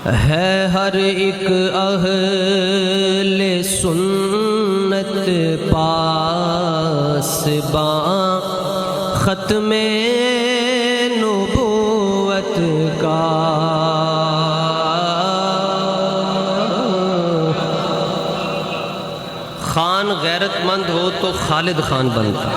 ہے ہر ایک اہل سنت پاسباں ختم نبوت کا۔ خان غیرت مند ہو تو خالد خان بنتا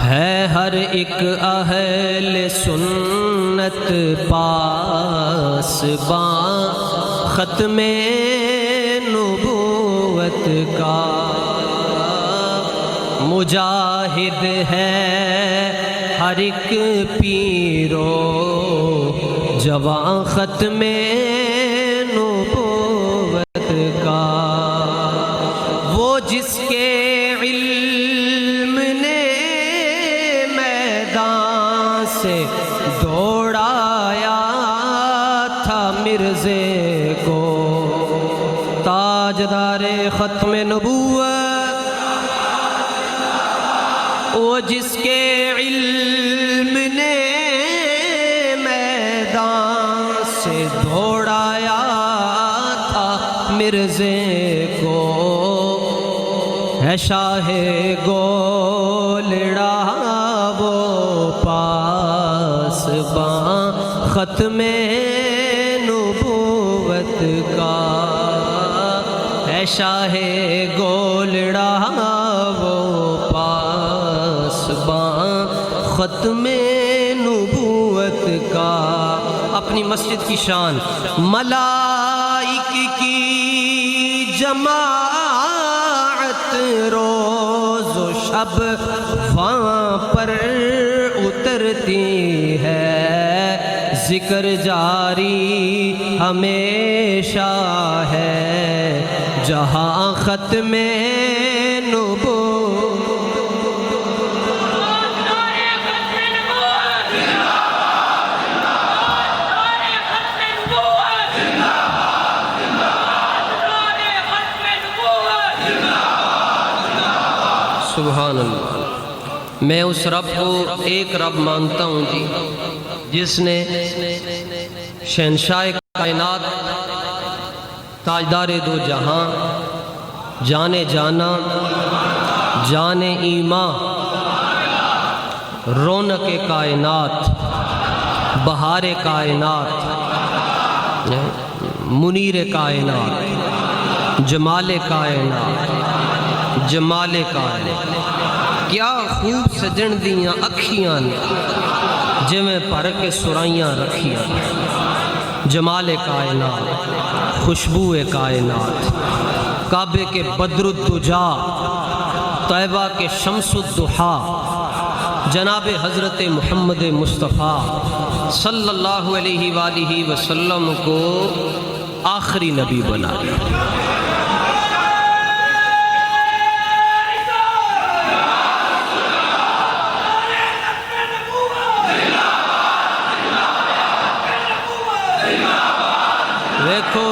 ہے ہر ایک اہل سنت پاسباں ختم نبوت کا۔ مجاہد ہے ہر ایک پیرو جواں ختم نبوت کا۔ وہ جس کے علم نے میدان سے دوڑایا تھا مرزے کو، تاجدار ختم نبوت۔ وہ جس کے علم نے میدان سے دوڑایا تھا مرزے کو، ہے شاہ گولڑا وہ پاسباں ختم نبوت کا۔ ہے شاہ گولڑا وہ پاسباں ختم نبوت کا۔ اپنی مسجد کی شان، ملائک کی جماعت روز و شب وہاں پر اترتی ہے، ذکر جاری ہمیشہ ہے جہاں ختم نبوت۔ سبحان اللہ۔ میں اس رب کو ایک رب مانتا ہوں جی، جس نے شہنشاہ کائنات، تاجدار دو جہاں، جانے جانا، جانے ایمان، رونق کائنات، بہار کائنات، منیر کائنات، جمال کائنات، جمال کائنات، کیا خوب سجن دیاں اکھیاں نے جویں بھر کے سرائیاں رکھیاں۔ جمال کائنات، خوشبو کائنات، کعبے کے بدر الدجا، طیبہ کے شمس الضحیٰ، جناب حضرت محمد مصطفیٰ صلی اللہ علیہ وآلہ وسلم کو آخری نبی بنا دیا۔ دیکھو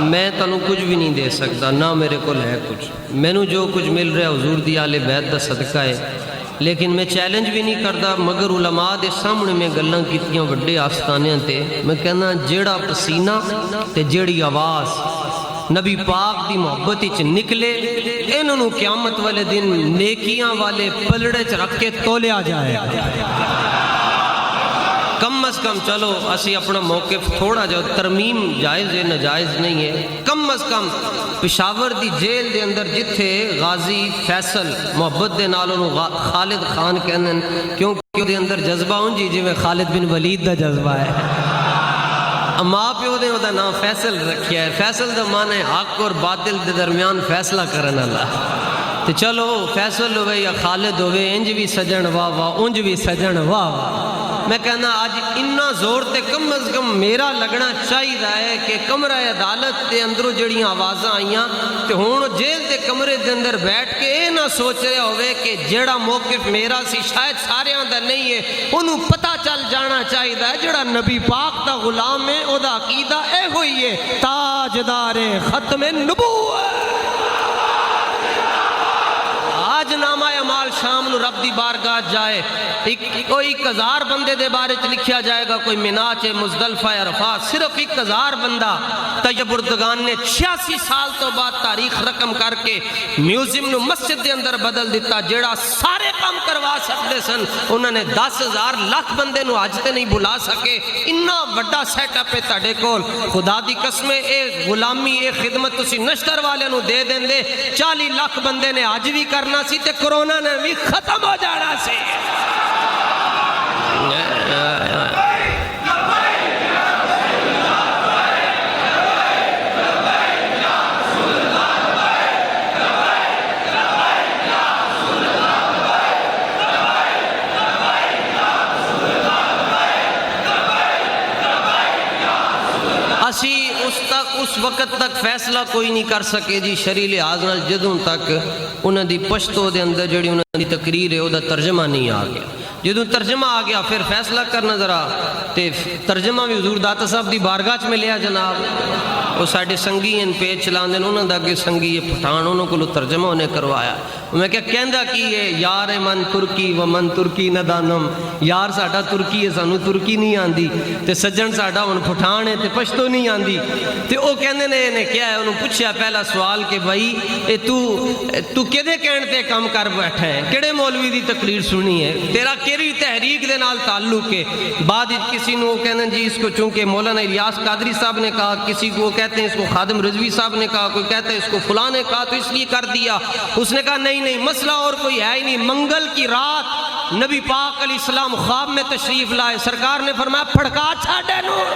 میں تنوں کچھ بھی نہیں دے سکتا، نہ میرے کو ہے کچھ، مینوں جو کچھ مل رہا ہے حضور دی آل بیت دا صدقہ ہے، لیکن میں چیلنج بھی نہیں کرتا، مگر علماء دے سامنے میں گلاں کیتیاں وڈے آستانیاں تے میں کہنا جیڑا پسینہ تے جیڑی آواز نبی پاک دی محبت وچ نکلے، انہوں نے قیامت والے دن نیکیاں والے پلڑے چ رکھ کے تولیا جائے گا۔ کم از کم چلو اسی اپنا موقف تھوڑا جو ترمیم جائز ہے، ناجائز نہیں ہے، کم از کم پشاور دی جیل دے اندر جتھے غازی فیصل محبت دے نالوں خالد خان کہندے کیونکہ دے اندر جذبہ ہوں جی میں خالد بن ولید دا جذبہ ہے، ماں پیو دے دا نام فیصل رکھیا ہے، فیصل دا معنی ہے حق اور باطل دے درمیان فیصلہ کرن اللہ۔ تو چلو فیصل ہوئے یا خالد ہوئے، انج بھی سجن واہ واہ، انج بھی سجن واہ واہ۔ میں کہنا آج اتنا زور تے کم از کم میرا لگنا چاہیے کہ کمرہ عدالت دے اندروں جڑیاں آوازاں آئیاں تے ہون جیل دے کمرے دے اندر بیٹھ کے اے نہ سوچ رہے ہوئے کہ جڑا موقف میرا سی شاید سارے آندہ نہیں ہے، انہوں پتہ چل جانا چاہیے جڑا نبی پاک دا غلام ہے او دا عقیدہ اے ہوئی ہے تاجدار ختم نبوت۔ آج نامہ اعمال شام نو رب دی بارگاہ جائے کوئی 1000 بندے دے بارے چ لکھیا جائے گا، کوئی مینا چ مزدلفہ عرفات، صرف 1000 بندہ طیب اردگان نے 86 سال تو بعد تاریخ رقم کر کے میوزیم نو مسجد دے اندر بدل دیتا، جیڑا سارے کام کروا سکتے سن انہوں نے 10,000 لاکھ بندے نو اج تے نہیں بلا سکے۔ اتنا بڑا سیٹ اپ ہے تہاڈے کول، خدا دی قسم اے غلامی اے خدمت تسی نشتر والے نو دے دیں دے 40 لاکھ بندے نے اج بھی کرنا سی تے کرونا نے بھی ختم ہو جانا سی۔ اسی اس وقت تک فیصلہ کوئی نہیں کر سکے جی شرعی لحاظ نال جدوں تک انہاں دی پشتو دے اندر جڑی انہاں دی تقریر ہے او دا ترجمہ نہیں آ گیا۔ جدوں ترجمہ آ گیا پھر فیصلہ کرنا ذرا تے ترجمہ بھی حضور داتا صاحب دی بارگاہ چ ملیا جناب، وہ ساڈے سنگی ان پیج چلاندے نے انہاں دا اگے سنگی پٹھان انہاں کولوں ترجمہ انہیں کروایا۔ میں کہ کہندا کی ہے یار من ترکی و من ترکی نہ دانم، یار ساڈا ترکی ہے سانو ترکی نہیں آندی تے سجن ساڈا ہن پٹھان ہے تے پشتو نہیں آندی تے او کہندے نے کیا ہے، انہوں پوچھیا پہلا سوال کہ بھائی اے تو کدے کہن تے کام کر بیٹھا ہے، کیڑے مولوی دی تقریر سنی ہے، تیرا کیڑی تحریک دے نال تعلق ہے؟ بعد کسی نو کہندے جی اس کو چونکہ مولانا الیاس قادری صاحب نے کہا، کسی کو کہتے ہیں اس کو خادم رضوی صاحب نے کہا، کوئی کہتا ہے اس کو فلاں نے کہا تو اس لیے کر دیا۔ اس نے کہا نہیں مسئلہ اور کوئی ہے ہی نہیں۔ منگل کی رات نبی پاک علیہ السلام خواب میں تشریف لائے، سرکار نے فرمایا پھڑکا چھاڑے نور،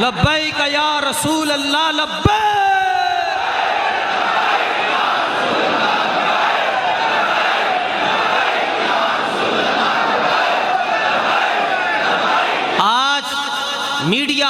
لبیک یا رسول اللہ لبیک۔ میڈیا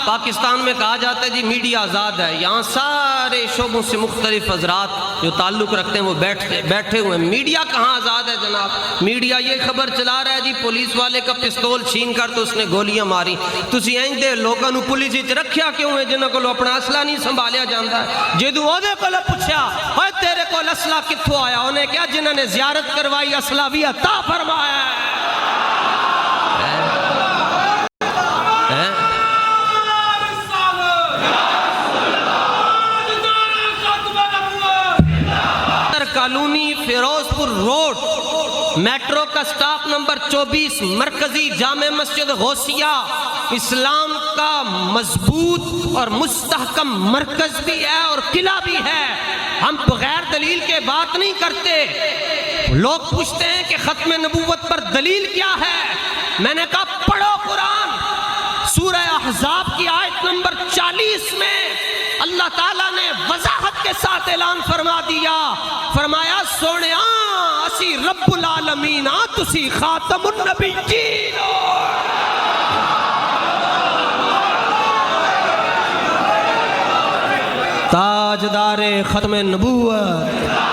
پاکستان میں کہا جاتا ہے جی میڈیا آزاد ہے، یہاں سارے شعبوں سے مختلف حضرات جو تعلق رکھتے ہیں وہ بیٹھے ہوئے ہیں۔ میڈیا کہاں آزاد ہے جناب؟ میڈیا یہ خبر چلا رہا ہے جی پولیس والے کا پستول چھین کر تو اس نے گولیاں ماری، تسی این دے لوگوں نو پولیس وچ رکھیا کیوں ہے جنہاں کول اپنا اسلحہ نہیں سنبھالیا جاندا ہے؟ جدوں اودے کول پوچھیا اوے تیرے کول اسلحہ کتھوں آیا، انہیں کہا جنہاں نے زیارت کروائی اسلحہ بھی عطا فرمایا ہے۔ کالونی فیروز پور روڈ میٹرو کا سٹاپ نمبر 24 مرکزی جامع مسجد غوثیہ اسلام کا مضبوط اور مستحکم مرکز بھی ہے اور قلعہ بھی ہے۔ ہم بغیر دلیل کے بات نہیں کرتے۔ لوگ پوچھتے ہیں کہ ختم نبوت پر دلیل کیا ہے، میں نے کہا پڑھو قرآن، سورہ احزاب کی آیت نمبر 40 میں اللہ تعالیٰ نے وضاحت کے ساتھ اعلان فرما دیا، فرمایا سونیا اسی رب العالمین تسی خاتم النبیین۔ تاجدار ختم نبوت۔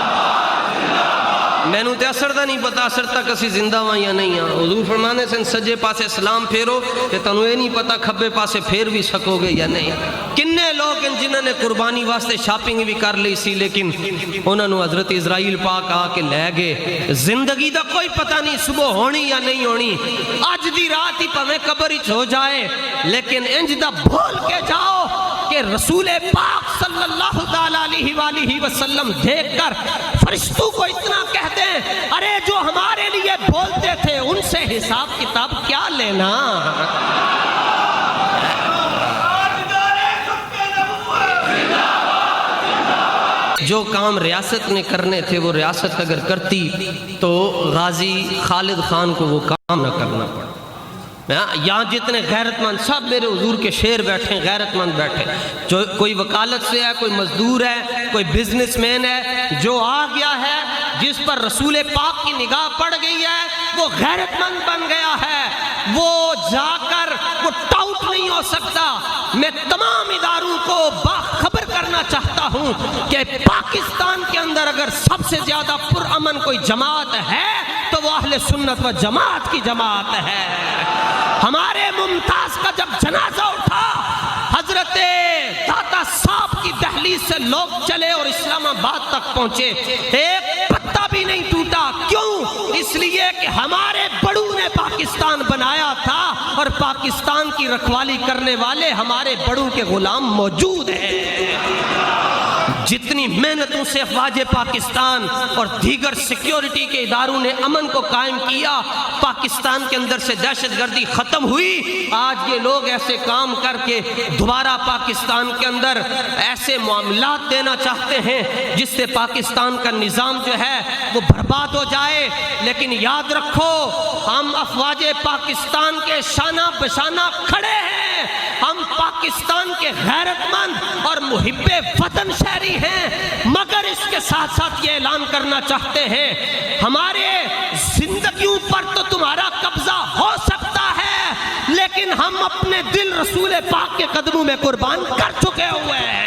میں نو تے اثر دا نہیں پتا اثر تک اسی زندہ ہاں یا نہیں ہاں۔ حضور فرمانے سے سجے پاسے سلام پھیرو کہ تنو یہ نہیں پتا کھبے پاسے پھیر بھی سکو گے یا نہیں۔ کنے لوگ ہیں جنہوں نے قربانی واسطے شاپنگ بھی کر لی سی لیکن انہوں نے حضرت اسرائیل پاک آ کے لے گئے، زندگی دا کوئی پتہ نہیں صبح ہونی یا نہیں ہونی، آج دی رات ہی پویں قبر ہی ہو جائے لیکن انج دا بھول کے جاؤ کہ رسول پاک صلی اللہ علیہ وآلہ وسلم دیکھ کر فرشتوں کو اتنا کہتے ہیں ارے جو ہمارے لیے بولتے تھے ان سے حساب کتاب کیا لینا۔ جو کام ریاست نے کرنے تھے وہ ریاست اگر کرتی تو غازی خالد خان کو وہ کام نہ کرنا پڑا۔ یہاں جتنے غیرت مند سب میرے حضور کے شیر بیٹھے، غیرت مند بیٹھے، جو کوئی وکالت سے ہے، کوئی مزدور ہے، کوئی بزنس مین ہے، جو آ گیا ہے جس پر رسول پاک کی نگاہ پڑ گئی ہے وہ غیرت مند بن گیا ہے، وہ جا کر وہ ٹاؤٹ نہیں ہو سکتا۔ میں تمام اداروں کو باخبر کرنا چاہتا ہوں کہ پاکستان کے اندر اگر سب سے زیادہ پرامن کوئی جماعت ہے تو وہ اہل سنت و جماعت کی جماعت ہے۔ ہمارے ممتاز کا جب جنازہ اٹھا حضرت داتا صاحب کی دہلیز سے لوگ چلے اور اسلام آباد تک پہنچے، ایک پتا بھی نہیں ٹوٹا. کیوں؟ اس لیے کہ ہمارے بڑوں نے پاکستان بنایا تھا اور پاکستان کی رکھوالی کرنے والے ہمارے بڑوں کے غلام موجود ہیں. جتنی محنتوں سے افواج پاکستان اور دیگر سیکیورٹی کے اداروں نے امن کو قائم کیا، پاکستان کے اندر سے دہشت گردی ختم ہوئی. آج یہ لوگ ایسے کام کر کے دوبارہ پاکستان کے اندر ایسے معاملات دینا چاہتے ہیں جس سے پاکستان کا نظام جو ہے وہ برباد ہو جائے. لیکن یاد رکھو، ہم افواج پاکستان کے شانہ بشانہ کھڑے ہیں. ہم پاکستان کے غیرت مند اور محب وطن شہری ہیں، مگر اس کے ساتھ ساتھ یہ اعلان کرنا چاہتے ہیں ہمارے زندگیوں پر تو تمہارا قبضہ ہو سکتا ہے، لیکن ہم اپنے دل رسول پاک کے قدموں میں قربان کر چکے ہوئے ہیں.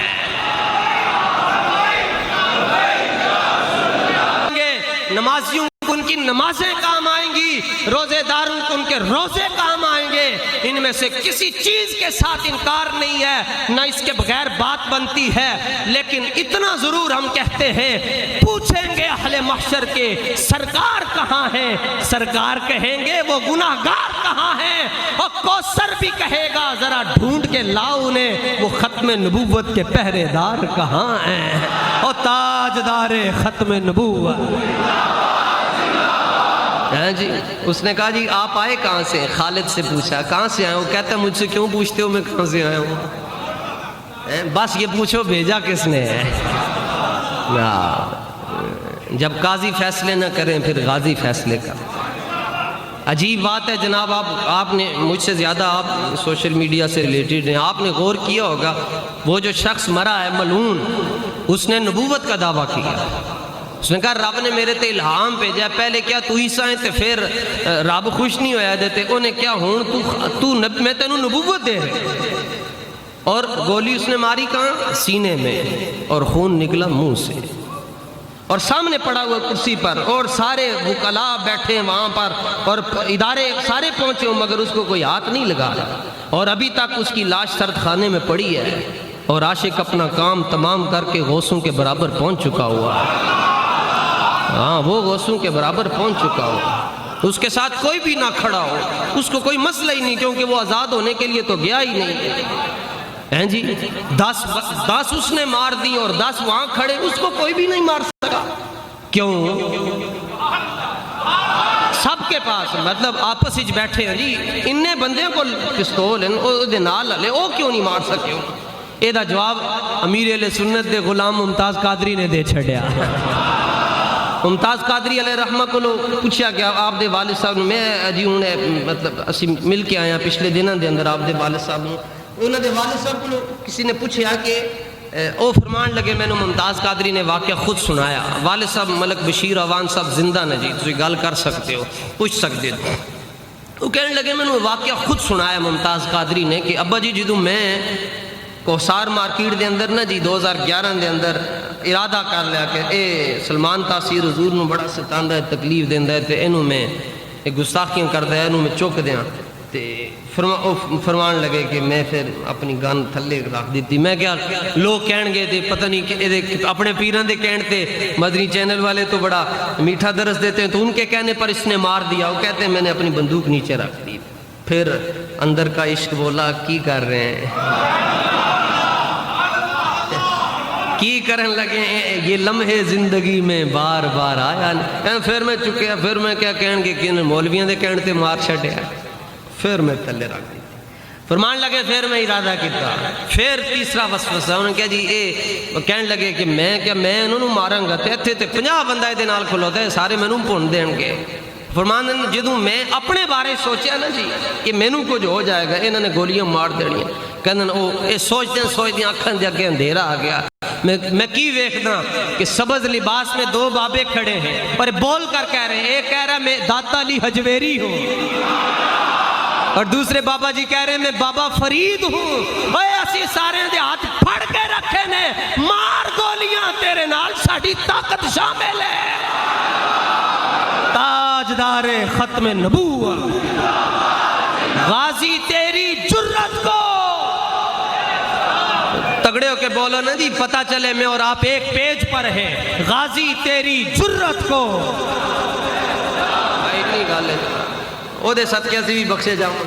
نمازیوں کو ان کی نمازیں کام آئیں گی، روزے داروں کو ان کے روزے کام آئیں گے. ان میں سے کسی چیز کے ساتھ انکار نہیں ہے، نہ اس کے بغیر بات بنتی ہے. لیکن اتنا ضرور ہم کہتے ہیں، پوچھیں گے اہل محشر کے سرکار کہاں ہیں، سرکار کہیں گے وہ گناہگار کہاں ہیں. اور کوثر بھی کہے گا ذرا ڈھونڈ کے لاؤ انہیں، وہ ختم نبوت کے پہرے دار کہاں ہیں، اور تاجدار ختم نبوت. ہاں جی، اس نے کہا جی آپ آئے کہاں سے؟ خالد سے پوچھا کہاں سے آئے ہو؟ کہتا ہے مجھ سے کیوں پوچھتے ہو میں کہاں سے آیا ہوں، بس یہ پوچھو بھیجا کس نے ہے. جب قاضی فیصلے نہ کریں پھر غازی فیصلے کریں. عجیب بات ہے جناب. آپ نے مجھ سے زیادہ آپ سوشل میڈیا سے ریلیٹڈ ہیں، آپ نے غور کیا ہوگا وہ جو شخص مرا ہے ملعون، اس نے نبوت کا دعویٰ کیا. اس نے کہا رب نے میرے تے الہام بھیجا. پہلے کیا تو عیسیٰ ہیں تے پھر رب خوش نہیں ہویا دیتے انہیں کیا ہوں تو میں تینوں نبوت دے رہے. اور گولی اس نے ماری کہاں؟ سینے میں، اور خون نکلا منہ سے، اور سامنے پڑا ہوا کرسی پر، اور سارے وکلاء بیٹھے ہیں وہاں پر، اور ادارے سارے پہنچے ہوں، مگر اس کو کوئی ہاتھ نہیں لگا رہا. اور ابھی تک اس کی لاش سرد خانے میں پڑی ہے، اور عاشق اپنا کام تمام کر کے غوثوں کے برابر پہنچ چکا ہوا ہے. ہاں، وہ غوثوں کے برابر پہنچ چکا ہو. اس کے ساتھ کوئی بھی نہ کھڑا ہو، اس کو کوئی مسئلہ ہی نہیں، کیونکہ وہ آزاد ہونے کے لیے تو گیا ہی نہیں ہے جی. 10 اس نے مار دی اور 10 وہاں کھڑے، اس کو کوئی بھی نہیں مار سکا. کیوں؟ سب کے پاس مطلب آپس ہی بیٹھے ہیں جی، انہیں بندے کو پستول لے وہ کیوں نہیں مار سکے. یہ جواب امیر اہل سنت دے غلام ممتاز قادری نے دے چھڑیا. ممتاز قادری علیہ رحمہ کو پوچھا کہ آپ دے والد صاحب نے، میں جی انہیں مطلب اسی مل کے آیا پچھلے دنوں دے اندر آپ دے والد صاحب نے، انہوں دے والد صاحب کو کسی نے پوچھا کہ او فرمان لگے میں نے ممتاز قادری نے واقعہ خود سنایا. والد صاحب ملک بشیر اوان صاحب زندہ نے جی، تسی گل کر سکتے ہو پوچھ سکتے ہو. وہ کہنے لگے میں نے واقعہ خود سنایا ممتاز قادری نے کہ ابا جی جدوں میں کوسار مارکیٹ دے اندر نا جی 2011 دے اندر ارادہ کر لیا کہ اے سلمان تاثیر حضور نو بڑا ستاندہ ہے، تکلیف دیندہ ہے، تے اینو میں گستاخیاں کردہ ہے، اینو میں چوک دیاں. تے فرمان لگے کہ میں پھر اپنی گن تھلے رکھ دیتی. میں کیا لوگ کہن گے تے پتہ نہیں کہ اپنے پیران دے کہن تے مدنی چینل والے تو بڑا میٹھا درس دیتے ہیں، تو ان کے کہنے پر اس نے مار دیا. وہ کہتے ہیں میں نے اپنی بندوق نیچے رکھ دی. پھر اندر کا عشق بولا کی کر رہے ہیں، کی کرن لگے یہ لمحے زندگی میں بار بار آیا. پھر میں چکیا، پھر میں کیا کہن گے کہ مولویاں دے کہن تے مار چھڑیا. پھر میں تلے رکھ دی. فرمان لگے پھر میں ارادہ کیتا. پھر تیسرا وسوسہ انہوں نے کہا جی اے کہن لگے کہ میں انہوں ماراں گا تے اتھے تے 50 بندہ دے نال کھلوتا ہے، سارے مینوں بھن دین گے. فرمان جدوں میں اپنے بارے سوچیا نا جی کہ مینوں کچھ ہو جائے گا، انہوں نے گولیاں مار دینیاں. کہندن او سوچدے اکھاں دے اگے اندھیرا آ گیا. میں کی ویکھدا کہ سبز لباس میں 2 بابے کھڑے ہیں اور بول کر کہہ رہے ہیں. ایک کہہ رہا ہے میں داتا علی حجویری ہوں، اور دوسرے بابا جی کہہ رہے ہیں میں بابا فرید ہوں. اے اسی سارے دے ہاتھ پھڑ کے رکھے نے، مار گولیاں تیرے نال ساڈی طاقت شامل ہے. تاجدار ختم نبوت غازی تیری جرت کو تگڑے ہو کے بولو نا جی، پتہ چلے میں اور آپ ایک پیج پر ہیں، غازی تیری جرت کو اتنی گل ہے او دے صدقے سے بھی بخشے جاؤں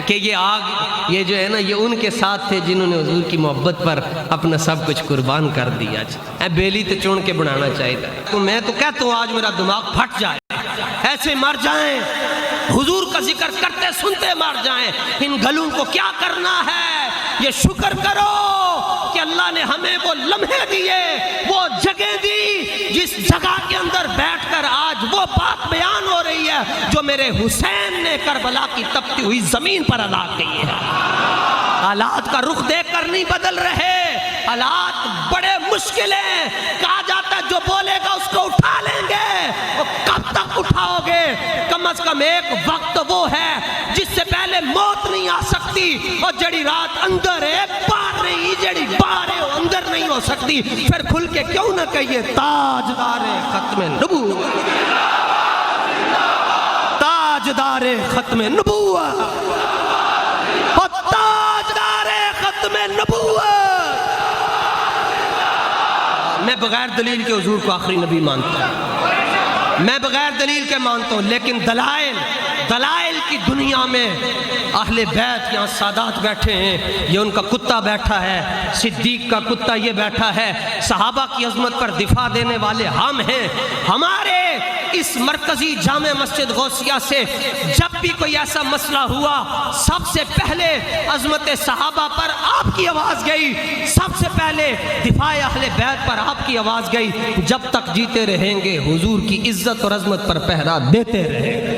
کہ یہ آگ یہ جو ہے نا یہ ان کے ساتھ تھے جنہوں نے حضور کی محبت پر اپنا سب کچھ قربان کر دیا. بیلی تو چون کے بنانا چاہیے تھا. تو میں تو کہتا ہوں آج میرا دماغ پھٹ جائے، ایسے مر جائیں، حضور کا ذکر کرتے سنتے مر جائیں. ان گلوں کو کیا کرنا ہے؟ یہ شکر کرو کہ اللہ نے ہمیں وہ لمحے دیے، وہ جگہ دی جس جگہ کے اندر بیٹھ کر آج وہ بات بیان ہو رہی ہے جو میرے حسین نے کربلا کی تپتی ہوئی زمین پر ادا کی ہے. حالات کا رخ دیکھ کر نہیں بدل رہے، حالات بڑے مشکل ہیں. کہا جاتا ہے جو بولے گا اس کو اٹھا لیں گے. اور کب تک اٹھاؤ گے؟ کم از کم ایک وقت وہ ہے جس سے پہلے موت نہیں آ سکتی، اور جڑی رات اندر ہے باہر نہیں، جڑی باہر ہے اندر نہیں ہو سکتی. پھر کھل کے کیوں نہ کہیے تاجدار ختم نبوت، تاجدار ختم نبوت، اور تاجدار ختم نبوت. میں بغیر دلیل کے حضور کو آخری نبی مانتا ہوں، میں بغیر دلیل کے مانتا ہوں، لیکن دلائل کی دنیا میں اہل بیت یہاں سادات بیٹھے ہیں، یہ ان کا کتا بیٹھا ہے، صدیق کا کتا یہ بیٹھا ہے، صحابہ کی عظمت پر دفاع دینے والے ہم ہیں. ہمارے اس مرکزی جامع مسجد غوثیہ سے جب بھی کوئی ایسا مسئلہ ہوا سب سے پہلے عظمت صحابہ پر آپ کی آواز گئی، سب سے پہلے دفاع اہل بیت پر آپ کی آواز گئی. جب تک جیتے رہیں گے حضور کی عزت اور عظمت پر پہرا دیتے رہیں گے.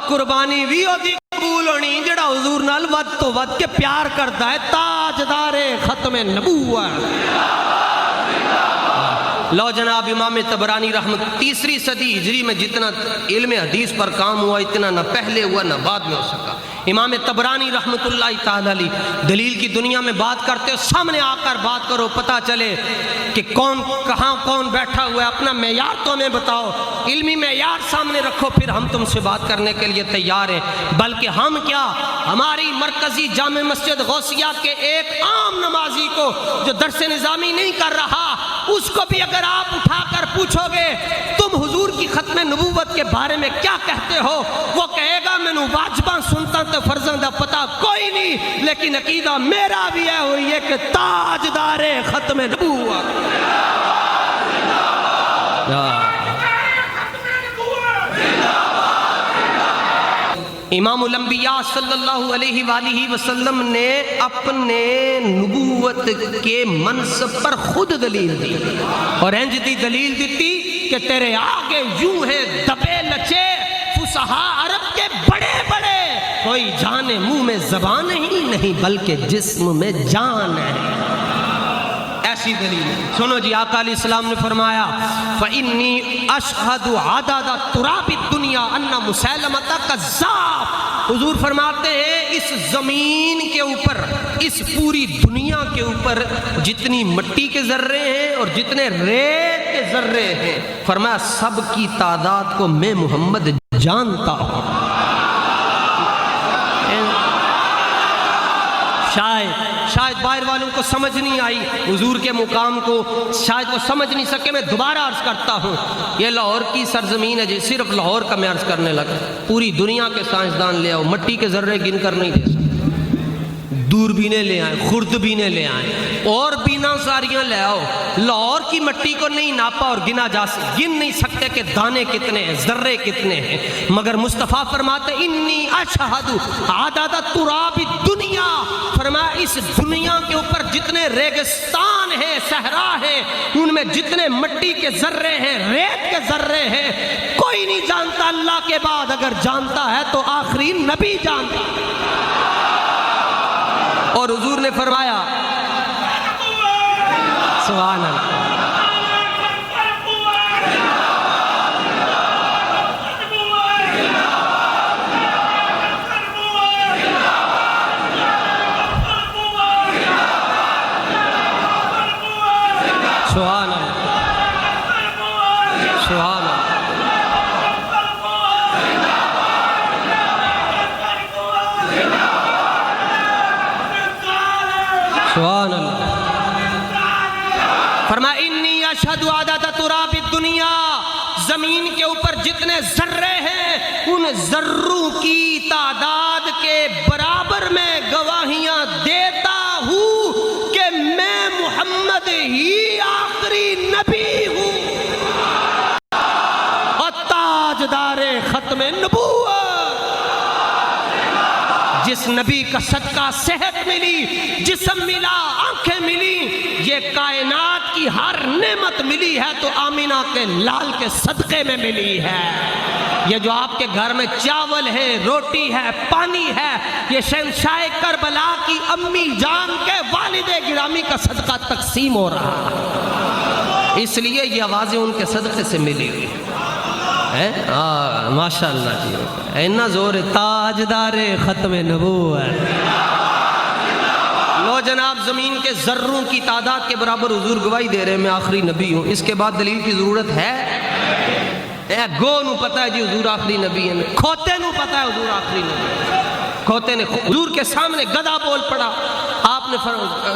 قربانی بھی ہوتی قبول ہونی جڑا حضور نال ود تو ود کے پیار کرتا ہے. تاجدار ختم نبوت. لو جناب امام طبرانی رحمت، تیسری صدی ہجری میں جتنا علم حدیث پر کام ہوا اتنا نہ پہلے ہوا نہ بعد میں ہو سکا. امام طبرانی رحمت اللہ تعالی علیہ دلیل کی دنیا میں بات کرتے ہو، سامنے آ کر بات کرو، پتہ چلے کہ کون کہاں کون بیٹھا ہوا ہے. اپنا معیار تو ہمیں بتاؤ، علمی معیار سامنے رکھو، پھر ہم تم سے بات کرنے کے لیے تیار ہیں. بلکہ ہم کیا، ہماری مرکزی جامع مسجد غوثیہ کے ایک عام نمازی کو جو درس نظامی نہیں کر رہا، اس کو بھی اگر آپ اٹھا کر پوچھو گے تم حضور کی ختم نبوت کے بارے میں کیا کہتے ہو، وہ کہے گا میں نے واجباں سنتا تو فرزندہ پتہ کوئی نہیں، لیکن عقیدہ میرا بھی ہے وہ یہ کہ تاجدار ختم نبوت. امام الانبیاء صلی اللہ علیہ وآلہ وسلم نے اپنے نبوت کے منصب پر خود دلیل دی، اور انج دی دلیل دیتی کہ تیرے آگے یوں ہے دبے لچے فصحاء عرب کے بڑے بڑے، کوئی جانے منہ میں زبان نہیں بلکہ جسم میں جان ہے. ایسی دلیل سنو جی. آقا علیہ السلام نے فرمایا فَإِنِّي أَشْهَدُ عَدَدَ تُرَابِ الدُّنْيَا أَنَّ مُسَيْلَمَةَ کذاب. حضور فرماتے ہیں اس زمین کے اوپر، اس پوری دنیا کے اوپر جتنی مٹی کے ذرے ہیں اور جتنے ریت کے ذرے ہیں، فرمایا سب کی تعداد کو میں محمد جانتا ہوں. شاید باہر والوں کو سمجھ نہیں آئی حضور کے مقام کو، شاید وہ سمجھ نہیں سکے. میں دوبارہ عرض کرتا ہوں، یہ لاہور کی سرزمین ہے جی، صرف لاہور کا میں عرض کرنے لگا. پوری دنیا کے سائنسدان لے آؤ، مٹی کے ذرے گن کر نہیں دے سکتے. دوربینیں لے آئیں، خوردبینیں لے آئیں، اور بینا ساریاں لے آؤ، لاہور کی مٹی کو نہیں ناپا اور گن نہیں سکتے کہ دانے کتنے ہیں، ذرے کتنے ہیں. مگر مصطفیٰ فرماتے انی اشہد عدد تراب الدنیا، فرمایا اس دنیا کے اوپر جتنے ریگستان ہیں، صحرا ہیں، ان میں جتنے مٹی کے ذرے ہیں، ریت کے ذرے ہیں، کوئی نہیں جانتا اللہ کے بعد. اگر جانتا ہے تو آخری نبی جانتا. اور حضور نے فرمایا سبحان اللہ، سبحان اللہ، سبحان اللہ. یشہد عدد تراب الدنیا، زمین کے اوپر جتنے ذرے ہیں ان ذروں کی تعداد کے برابر میں گواہیاں دیتا ہوں کہ میں محمد ہی آخری نبی ہوں اور تاجدار ختم نبوت۔ جس نبی کا صدقہ صحت ملی، جسم ملا، آنکھیں ملی، یہ کائنات کی ہر نعمت ملی ہے تو آمینہ کے لال کے صدقے میں ملی ہے۔ یہ جو آپ کے گھر میں چاول ہے، روٹی ہے، پانی ہے، یہ شہنشاہ کربلا کی امی جان کے والد گرامی کا صدقہ تقسیم ہو رہا ہے، اس لیے یہ آوازیں ان کے صدقے سے ملی ہوئی ہیں۔ ماشاءاللہ جی، اینا زور تاجدار ختم نبوت۔ لو جناب، زمین کے ذروں کی تعداد کے برابر حضور گواہی دے رہے ہیں میں آخری نبی ہوں، اس کے بعد دلیل کی ضرورت ہے؟ گو نو پتہ ہے جی حضور آخری نبی ہیں، کھوتے نو پتہ ہے حضور آخری نبی ہیں۔ کھوتے نے حضور کے سامنے گدھا بول پڑا، آپ نے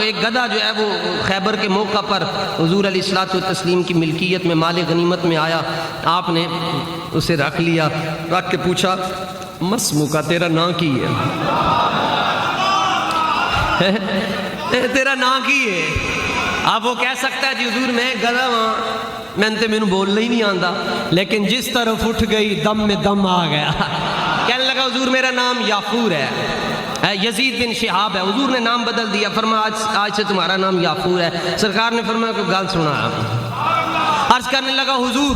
ایک گدھا جو ہے وہ خیبر کے موقع پر حضور علیہ الصلوۃ والتسلیم کی ملکیت میں مال غنیمت میں آیا، آپ نے اسے رکھ لیا، رکھ کے پوچھا مسمو کا تیرا نام کی ہے؟ تیرا نام کی ہے؟ اب وہ کہہ سکتا ہے جی حضور میں گدھا ہاں، میں نے مینوں بولنا ہی نہیں آندا، لیکن جس طرف اٹھ گئی دم میں دم آ گیا، کہنے لگا حضور میرا نام یافور ہے، یزید بن شہاب ہے۔ حضور نے نام بدل دیا، فرمایا آج سے تمہارا نام یافور ہے۔ سرکار نے فرمایا کوئی گال سنا۔ عرض کرنے لگا حضور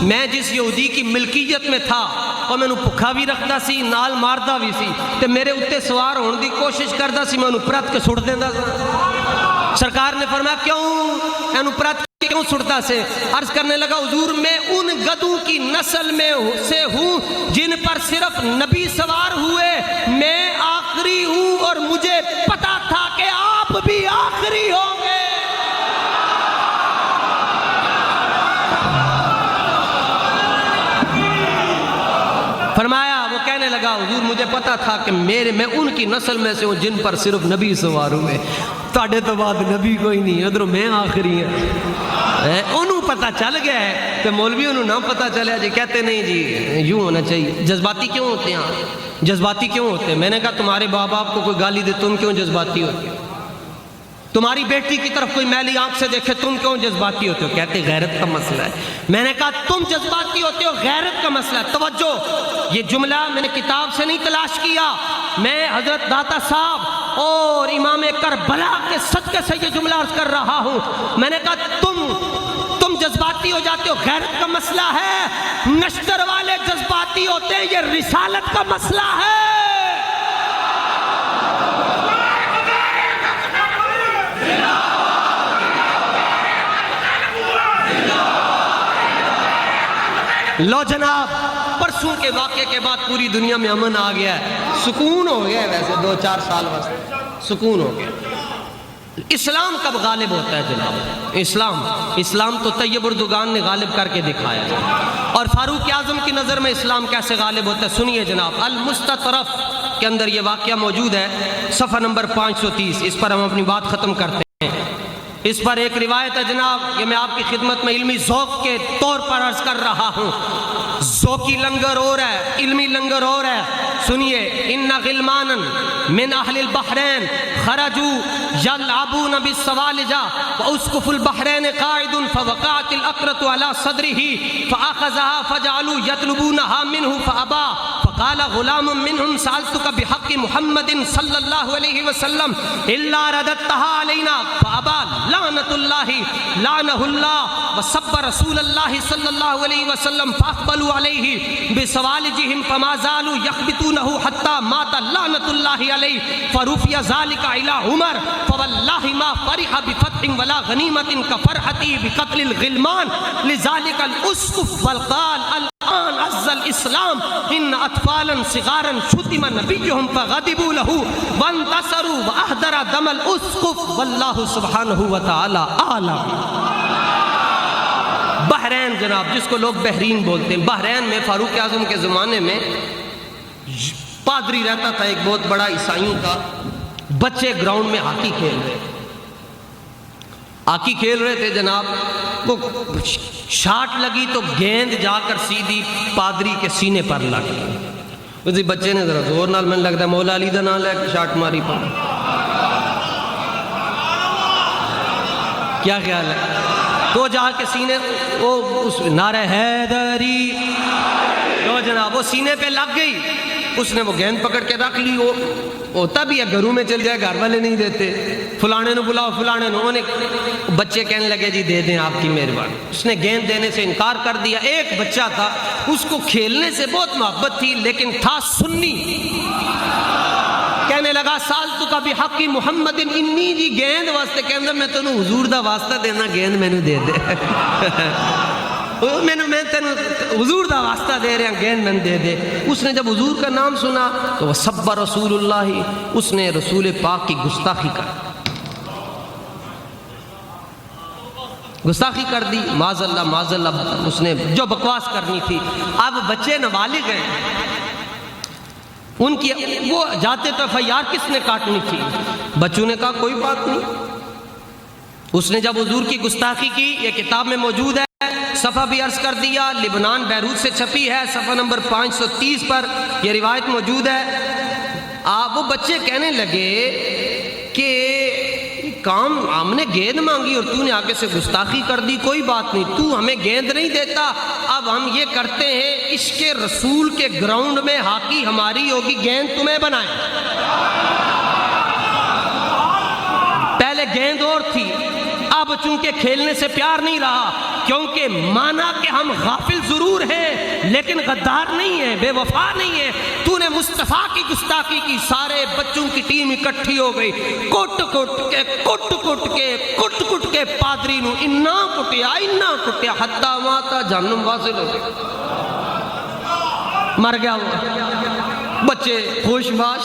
میں جس یہودی کی ملکیت میں تھا اور میں بھکھا بھی رکھتا سی، نال ماردا بھی سی، تے میرے اتنے سوار ہونے دی کوشش کردا سی، میں پرت کے سٹ دیندا سا۔ سرکار نے فرمایا کیوں اینو پرت کیوں سٹتا سے؟ عرض کرنے لگا حضور میں ان گدوں کی نسل میں سے ہوں جن پر صرف نبی سوار ہوئے، میں آخری ہوں اور مجھے پتا تھا کہ آپ بھی آخری ہوں گے۔ فرمایا وہ کہنے لگا حضور مجھے پتا تھا کہ میں ان کی نسل میں سے ہوں جن پر صرف نبی سوار ہوئے، تاڑے تو بعد نبی کوئی نہیں، ادھر میں آخری ہیں۔ انہوں پتہ چل گیا ہے کہ مولوی انہوں نہ پتہ چلے جی، کہتے نہیں جی یوں ہونا چاہیے۔ جذباتی کیوں ہوتے ہیں؟ جذباتی کیوں ہوتے ہیں؟ میں نے کہا تمہارے باپ باپ کو کوئی گالی دے تم کیوں جذباتی ہوتے ہو؟ تمہاری بیٹی کی طرف کوئی میلی آنکھ سے دیکھے تم کیوں جذباتی ہوتے ہو؟ کہتے غیرت کا مسئلہ ہے۔ میں نے کہا تم جذباتی ہوتے ہو، غیرت کا مسئلہ ہے۔ توجہ، یہ جملہ میں نے کتاب سے نہیں تلاش کیا، میں حضرت داتا صاحب اور امام کربلا کے صدقے سے یہ جملہ عرض کر رہا ہوں۔ میں نے کہا تم جذباتی ہو جاتے ہو، غیرت کا مسئلہ ہے۔ نشتر والے جذباتی ہوتے ہیں، یہ رسالت کا مسئلہ ہے۔ لو جناب، پرسوں کے واقعے کے بعد پوری دنیا میں امن آ گیا ہے، سکون ہو گیا ہے، ویسے 2-4 سال واسطے سکون ہو گیا۔ اسلام کب غالب ہوتا ہے جناب؟ اسلام تو طیب اردگان نے غالب کر کے دکھایا ہے۔ اور فاروق اعظم کی نظر میں اسلام کیسے غالب ہوتا ہے سنیے جناب۔ المستطرف کے اندر یہ واقعہ موجود ہے، صفحہ نمبر 530، اس پر ہم اپنی بات ختم کرتے ہیں۔ اس پر ایک روایت ہے جناب، یہ میں آپ کی خدمت میں علمی ذوق کے طور پر عرض کر رہا ہوں، ذوقی لنگر ہو رہا ہے، علمی لنگر ہو رہا ہے۔ سنیے، ان غلمانا من اہل البحرین خرجوا یلعبون بالسوالج واسقف البحرین قاعد فوقعت الاقرۃ على صدره فاخذها فجعلوا يطلبونها منه فابى فقال غلام منهم سألتك بحق محمد صلی اللہ علیہ وسلم الا رددتها علينا فابى لعنۃ اللہ لعنه اللہ وسب رسول اللہ صلی اللہ علیہ وسلم فاقبلوا علیہ بسوالجهم فما زالوا يخبطونه حتى مات لعنۃ اللہ علیہ فرفع ذلك الى عمر فوالله ما فرح بفتح ولا غنیمت كفرحتي بقتل الغلمان لذلك الاسقف والقال الان عز الاسلام ان اطفالا صغارا شتم نبيهم فغضبوا له وانتصروا واهدر دم الاسقف والله سبحانه وتعالى اعلم۔ بحرین جناب، جس کو لوگ بحرین بولتے ہیں، بحرین میں فاروق اعظم کے زمانے میں پادری رہتا تھا، ایک بہت بڑا عیسائیوں کا۔ بچے گراؤنڈ میں ہاکی کھیل رہے تھے جناب، کو شاٹ لگی تو گیند جا کر سیدھی پادری کے سینے پر لگ گئی. اسی بچے نے ذرا زور نال، میں لگتا ہے مولا علی دا نام لے کے شاٹ ماری پا. کیا خیال ہے؟ تو جا کے سینے وہ اس نعرہ حیدری تو جناب وہ سینے پہ لگ گئی. اس نے وہ گیند پکڑ کے رکھ لی. وہ ہوتا بھی ہے گھروں میں چل جائے، گھر والے نہیں دیتے، فلانے نے بلاؤ فلانے نے. انہوں نے بچے کہنے لگے جی دے دیں آپ کی مہربانی. اس نے گیند دینے سے انکار کر دیا. ایک بچہ تھا، اس کو کھیلنے سے بہت محبت تھی لیکن تھا سنی. کہنے لگا سالتو کا بھی حق محمد انی جی گیند واسطے. کہنے میں تینوں حضور دا واسطہ دینا، گیند میں نے دے دے. میں تینوں حضور دا واسطہ دے رہا، گیند میں دے دے. اس نے جب حضور کا نام سنا تو وہ سب رسول اللہ، اس نے رسول پاک کی گستاخی کر دی. معاذ اللہ اس نے جو بکواس کرنی تھی. اب بچے نابالغ ہیں، ان کی وہ جاتے تو FIR کس نے کاٹنی تھی؟ بچوں نے کہا کوئی بات نہیں. اس نے جب حضور کی گستاخی کی، یہ کتاب میں موجود ہے، صفحہ بھی عرض کر دیا، لبنان بیروت سے چھپی ہے، صفحہ نمبر 530 پر یہ روایت موجود ہے. وہ بچے کہنے لگے کہ کام ہم نے گیند مانگی اور تو نے آگے سے گستاخی کر دی. کوئی بات نہیں، تو ہمیں گیند نہیں دیتا، اب ہم یہ کرتے ہیں عشق رسول کے گراؤنڈ میں ہاکی ہماری ہوگی، گیند تمہیں بنائیں. پہلے گیند اور تھی، اب چونکہ کھیلنے سے پیار نہیں رہا، کیونکہ مانا کہ ہم غافل ضرور ہیں لیکن غدار نہیں ہیں، بے وفا نہیں ہیں. تو نے مصطفیٰ کی گستاخی کی، سارے بچوں کی ٹیم اکٹھی ہو گئی. کٹ کے پادری نو انا کٹیا حتی ماتا، جہنم واصل ہو گئی، مر گیا. وہ بچے خوش باش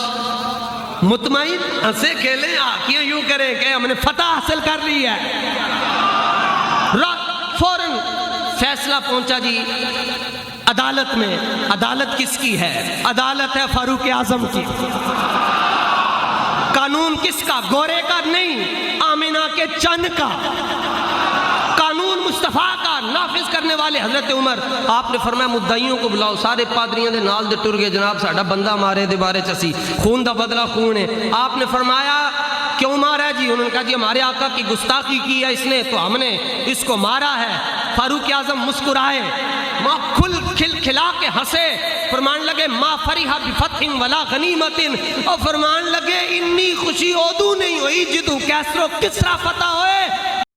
مطمئن ہنسے کھیلیں، آنکھیں یوں کریں کہ ہم نے فتح حاصل کر لی ہے. فوراً فیصلہ پہنچا جی عدالت میں. عدالت کس کی ہے؟ عدالت ہے فاروق اعظم کی. قانون کس کا؟ گورے کا نہیں، آمینہ کے چند کا. قانون مصطفیٰ کا نافذ کرنے والے حضرت عمر. آپ نے فرمایا مدعیوں کو بلاؤ. سارے پادریاں دے نال دے ٹر گئے، جناب ساڈا بندہ مارے دے بارے چسی، خون دا بدلہ خون ہے. آپ نے فرمایا کیوں مارا ہے جی؟ انہوں نے کہا جی ہمارے آقا کی گستاخی کی ہے اس نے تو ہم نے اس کو مارا ہے. فاروق اعظم مسکرائے، کھلا کے ہنسے، فرمان لگے ما فریحا بفتح ولا غنیمت، اور فرمان لگے انی خوشی اودو نہیں ہوئی جدو کیسرو کسرا فتح ہوئے،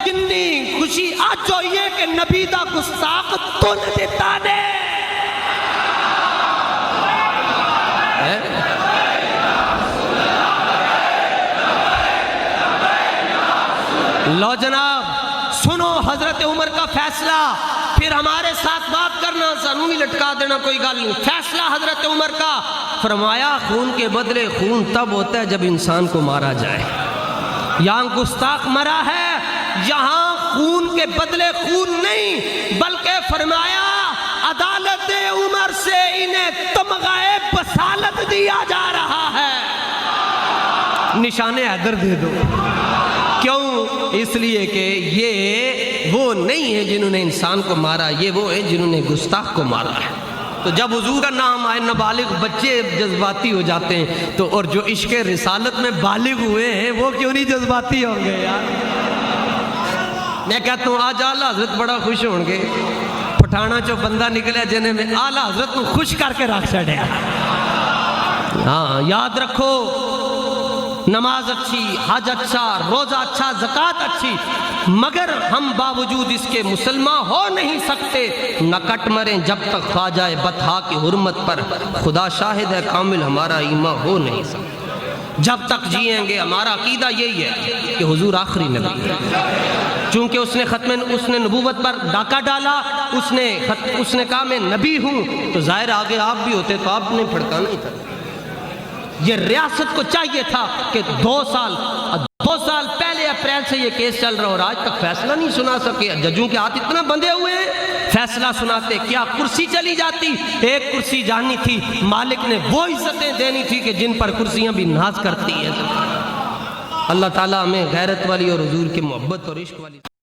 اتنی خوشی آج ہوئی ہے کہ نبی دا گستاخ تو نہ دیتا دے. لو جناب سنو حضرت عمر کا فیصلہ، پھر ہمارے ساتھ بات کرنا، سانوں بھی لٹکا دینا، کوئی گل نہیں. فیصلہ حضرت عمر کا، فرمایا خون کے بدلے خون تب ہوتا ہے جب انسان کو مارا جائے. یہاں گستاخ مرا ہے، یہاں خون کے بدلے خون نہیں، بلکہ فرمایا عدالت عمر سے انہیں تمغہ بصالت دیا جا رہا ہے، نشان حیدر دے دو. کیوں؟ اس لیے کہ یہ وہ نہیں ہے جنہوں نے انسان کو مارا، یہ وہ ہے جنہوں نے گستاخ کو مارا ہے. تو جب حضور کا نام آئے نابالغ بچے جذباتی ہو جاتے ہیں، تو اور جو عشق رسالت میں بالغ ہوئے ہیں وہ کیوں نہیں جذباتی ہوں گے یار؟ میں کہتا ہوں آج اعلیٰ حضرت بڑا خوش ہوں گے. پٹھانا جو بندہ نکلے جنہیں میں اعلیٰ حضرت کو خوش کر کے رکھ چڑھیا. ہاں یاد رکھو، نماز اچھی، حج اچھا، روزہ اچھا، زکوٰۃ اچھی، مگر ہم باوجود اس کے مسلمان ہو نہیں سکتے. نہ کٹ مریں جب تک خواجہ بطحا کی حرمت پر، خدا شاہد ہے کامل ہمارا ایمان ہو نہیں سکتا. جب تک جئیں گے ہمارا عقیدہ یہی ہے کہ حضور آخری نبی ہے. چونکہ اس نے نبوت پر ڈاکہ ڈالا، اس نے کہا میں نبی ہوں، تو ظاہر آگے آپ بھی ہوتے تو آپ نے پھڑکانا ہی تھا. یہ ریاست کو چاہیے تھا کہ 2 سال پہلے اپریل سے یہ کیس چل رہا اور آج تک فیصلہ نہیں سنا سکے. ججوں کے ہاتھ اتنا بندھے ہوئے ہیں، فیصلہ سناتے کیا کرسی چلی جاتی؟ ایک کرسی جانی تھی، مالک نے وہ عزتیں دینی تھی کہ جن پر کرسیاں بھی ناز کرتی ہیں. اللہ تعالیٰ ہمیں غیرت والی اور حضور کی محبت اور عشق والی